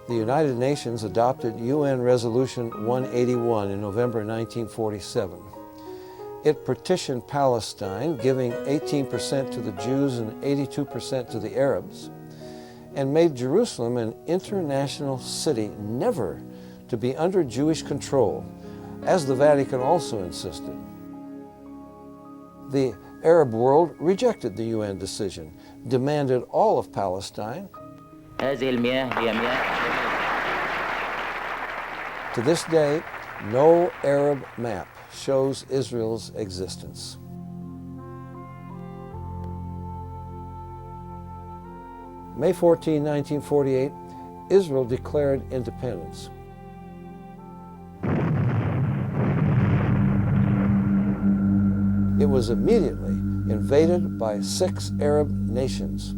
The United Nations adopted UN Resolution 181 in November 1947. It partitioned Palestine, giving 18% to the Jews and 82% to the Arabs, and made Jerusalem an international city, never to be under Jewish control, as the Vatican also insisted. The Arab world rejected the UN decision, demanded all of Palestine. To this day, no Arab map shows Israel's existence. May 14, 1948, Israel declared independence. It was immediately invaded by 6 Arab nations.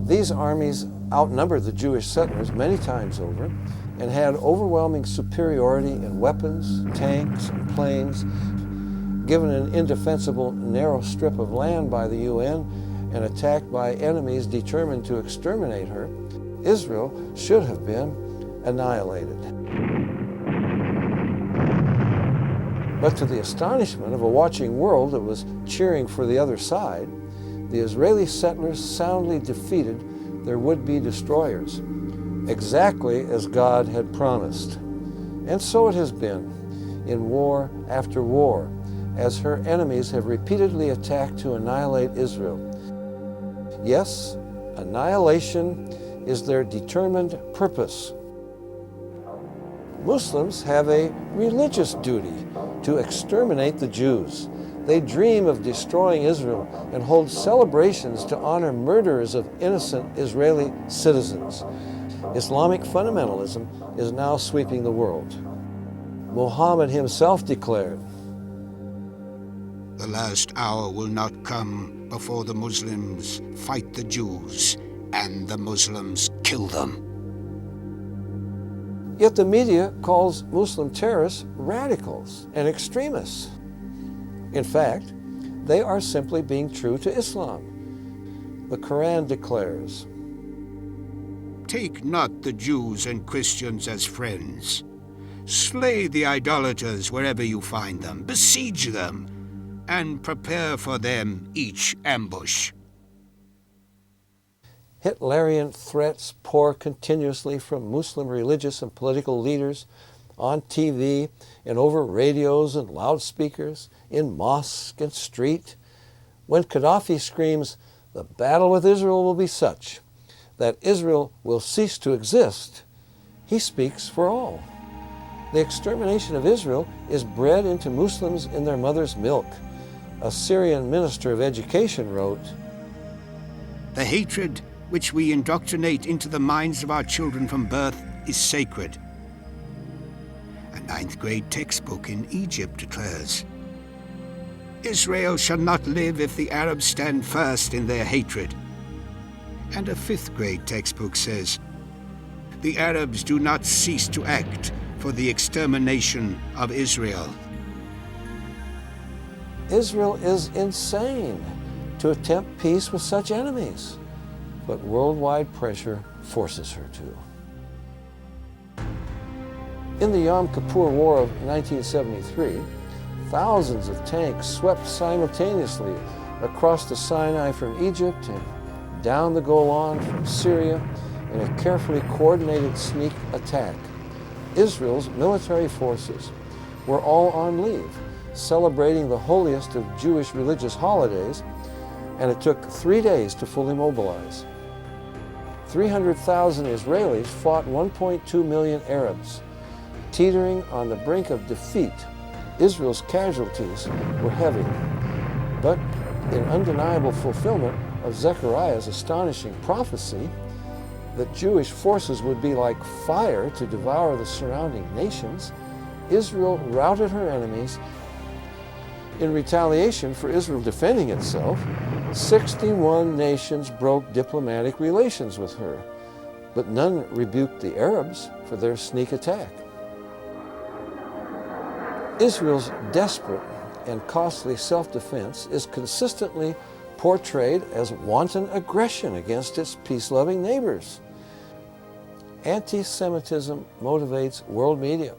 These armies outnumbered the Jewish settlers many times over and had overwhelming superiority in weapons, tanks, and planes. Given an indefensible narrow strip of land by the UN and attacked by enemies determined to exterminate her, Israel should have been annihilated. But to the astonishment of a watching world that was cheering for the other side, the Israeli settlers soundly defeated their would-be destroyers, exactly as God had promised. And so it has been, in war after war, as her enemies have repeatedly attacked to annihilate Israel. Yes, annihilation is their determined purpose. Muslims have a religious duty to exterminate the Jews. They dream of destroying Israel and hold celebrations to honor murderers of innocent Israeli citizens. Islamic fundamentalism is now sweeping the world. Muhammad himself declared, "The last hour will not come before the Muslims fight the Jews and the Muslims kill them." Yet the media calls Muslim terrorists radicals and extremists. In fact, they are simply being true to Islam. The Quran declares, "Take not the Jews and Christians as friends. Slay the idolaters wherever you find them. Besiege them, and prepare for them each ambush." Hitlerian threats pour continuously from Muslim religious and political leaders on TV and over radios and loudspeakers, in mosque and street. When Gaddafi screams, "The battle with Israel will be such that Israel will cease to exist," he speaks for all. The extermination of Israel is bred into Muslims in their mother's milk. A Syrian minister of education wrote, "The hatred which we indoctrinate into the minds of our children from birth is sacred." A 9th grade textbook in Egypt declares, "Israel shall not live if the Arabs stand first in their hatred." And a 5th grade textbook says, "The Arabs do not cease to act for the extermination of Israel." Israel is insane to attempt peace with such enemies, but worldwide pressure forces her to. In the Yom Kippur War of 1973, thousands of tanks swept simultaneously across the Sinai from Egypt and down the Golan from Syria in a carefully coordinated sneak attack. Israel's military forces were all on leave, celebrating the holiest of Jewish religious holidays, and it took 3 days to fully mobilize. 300,000 Israelis fought 1.2 million Arabs. Teetering on the brink of defeat, Israel's casualties were heavy. But in undeniable fulfillment of Zechariah's astonishing prophecy that Jewish forces would be like fire to devour the surrounding nations, Israel routed her enemies. In retaliation for Israel defending itself, 61 nations broke diplomatic relations with her, but none rebuked the Arabs for their sneak attack. Israel's desperate and costly self-defense is consistently portrayed as wanton aggression against its peace-loving neighbors. Anti-Semitism motivates world media,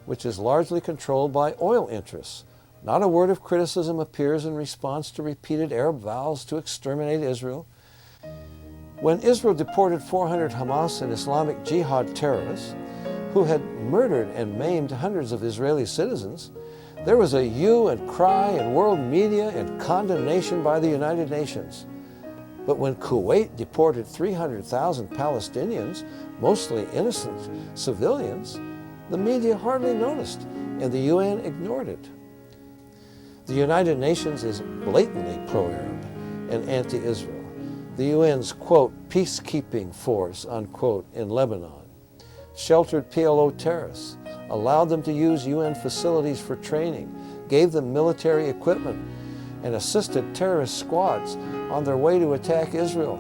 which is largely controlled by oil interests. Not a word of criticism appears in response to repeated Arab vows to exterminate Israel. When Israel deported 400 Hamas and Islamic Jihad terrorists who had murdered and maimed hundreds of Israeli citizens, there was a hue and cry in world media and condemnation by the United Nations. But when Kuwait deported 300,000 Palestinians, mostly innocent civilians, the media hardly noticed, and the UN ignored it. The United Nations is blatantly pro-Arab and anti-Israel. The UN's, quote, peacekeeping force, unquote, in Lebanon sheltered PLO terrorists, allowed them to use UN facilities for training, gave them military equipment, and assisted terrorist squads on their way to attack Israel.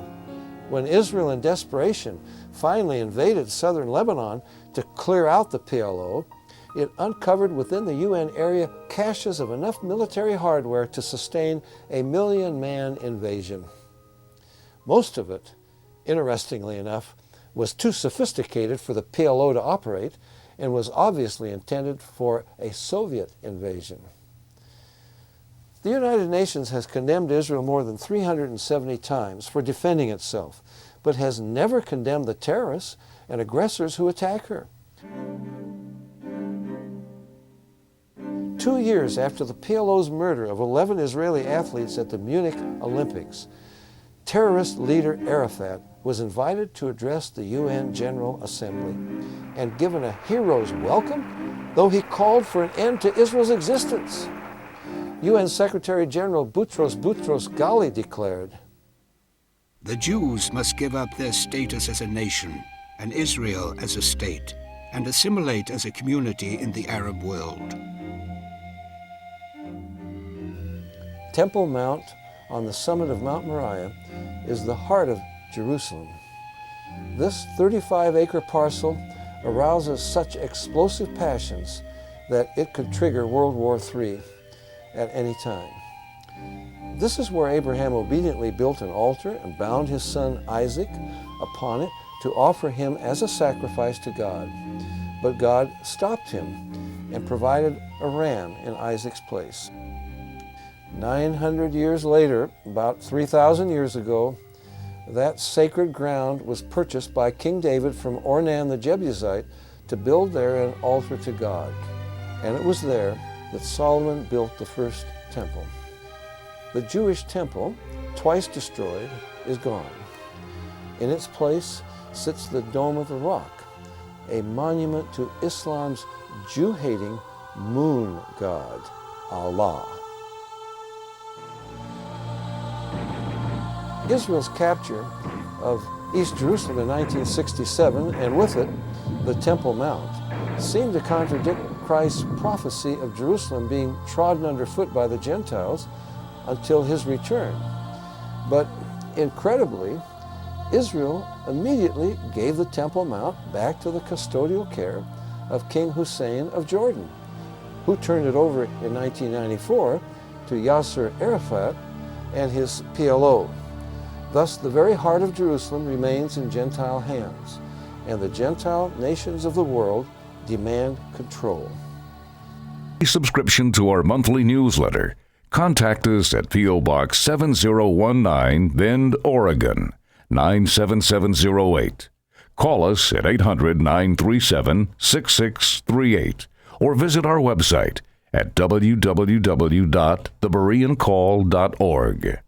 When Israel, in desperation, finally invaded southern Lebanon to clear out the PLO, it uncovered within the UN area caches of enough military hardware to sustain a 1 million-man invasion. Most of it, interestingly enough, was too sophisticated for the PLO to operate and was obviously intended for a Soviet invasion. The United Nations has condemned Israel more than 370 times for defending itself, but has never condemned the terrorists and aggressors who attack her. 2 years after the PLO's murder of 11 Israeli athletes at the Munich Olympics, terrorist leader Arafat was invited to address the UN General Assembly and given a hero's welcome, though he called for an end to Israel's existence. UN Secretary General Boutros Ghali declared, "The Jews must give up their status as a nation and Israel as a state and assimilate as a community in the Arab world." Temple Mount on the summit of Mount Moriah is the heart of Jerusalem. This 35-acre parcel arouses such explosive passions that it could trigger World War III at any time. This is where Abraham obediently built an altar and bound his son Isaac upon it to offer him as a sacrifice to God. But God stopped him and provided a ram in Isaac's place. 900 years later, about 3,000 years ago, that sacred ground was purchased by King David from Ornan the Jebusite to build there an altar to God. And it was there that Solomon built the first temple. The Jewish temple, twice destroyed, is gone. In its place sits the Dome of the Rock, a monument to Islam's Jew-hating moon god, Allah. Israel's capture of East Jerusalem in 1967, and with it, the Temple Mount, seemed to contradict Christ's prophecy of Jerusalem being trodden underfoot by the Gentiles until his return. But incredibly, Israel immediately gave the Temple Mount back to the custodial care of King Hussein of Jordan, who turned it over in 1994 to Yasser Arafat and his PLO. Thus, the very heart of Jerusalem remains in Gentile hands, and the Gentile nations of the world demand control. Subscription to our monthly newsletter. Contact us at P.O. Box 7019, Bend, Oregon, 97708. Call us at 800-937-6638 or visit our website at www.thebereancall.org.